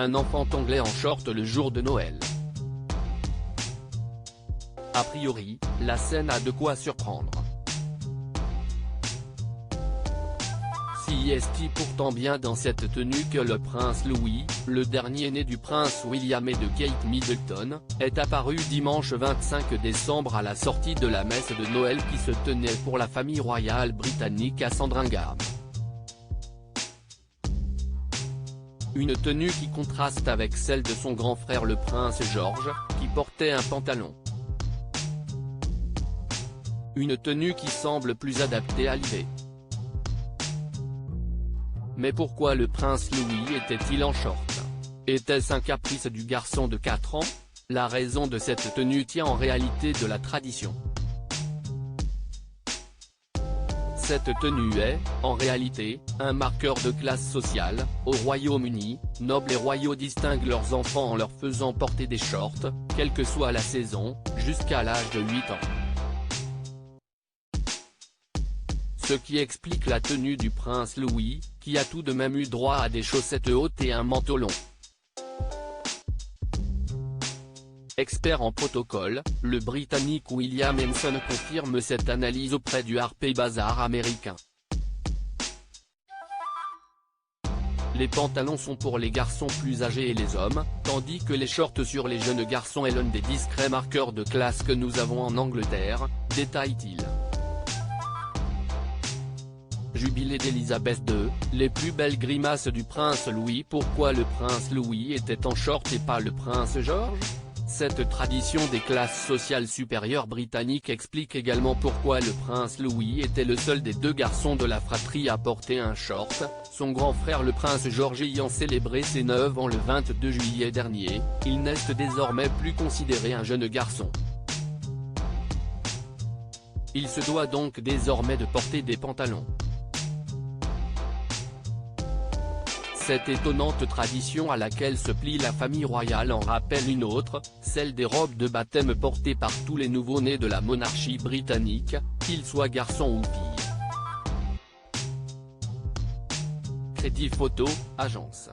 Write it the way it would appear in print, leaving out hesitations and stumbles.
un enfant anglais en short le jour de Noël. A priori, la scène a de quoi surprendre. Si est-il pourtant bien dans cette tenue que le prince Louis, le dernier né du prince William et de Kate Middleton, est apparu dimanche 25 décembre à la sortie de la messe de Noël qui se tenait pour la famille royale britannique à Sandringham. Une tenue qui contraste avec celle de son grand frère le prince George, qui portait un pantalon. Une tenue qui semble plus adaptée à l'hiver. Mais pourquoi le prince Louis était-il en short? Était-ce un caprice du garçon de 4 ans? La raison de cette tenue tient en réalité de la tradition. Cette tenue est, en réalité, un marqueur de classe sociale. Au Royaume-Uni, nobles et royaux distinguent leurs enfants en leur faisant porter des shorts, quelle que soit la saison, jusqu'à l'âge de 8 ans. Ce qui explique la tenue du prince Louis, qui a tout de même eu droit à des chaussettes hautes et un manteau long. Expert en protocole, le Britannique William Henson confirme cette analyse auprès du Harper's Bazaar américain. Les pantalons sont pour les garçons plus âgés et les hommes, tandis que les shorts sur les jeunes garçons est l'un des discrets marqueurs de classe que nous avons en Angleterre, détaille-t-il. Jubilé d'Élisabeth II, les plus belles grimaces du prince Louis. Pourquoi le prince Louis était en short et pas le prince George? Cette tradition des classes sociales supérieures britanniques explique également pourquoi le prince Louis était le seul des deux garçons de la fratrie à porter un short, son grand frère le prince George ayant célébré ses 9 ans le 22 juillet dernier, il n'est désormais plus considéré un jeune garçon. Il se doit donc désormais de porter des pantalons. Cette étonnante tradition à laquelle se plie la famille royale en rappelle une autre, celle des robes de baptême portées par tous les nouveau-nés de la monarchie britannique, qu'ils soient garçons ou filles. Crédit Photo, agence.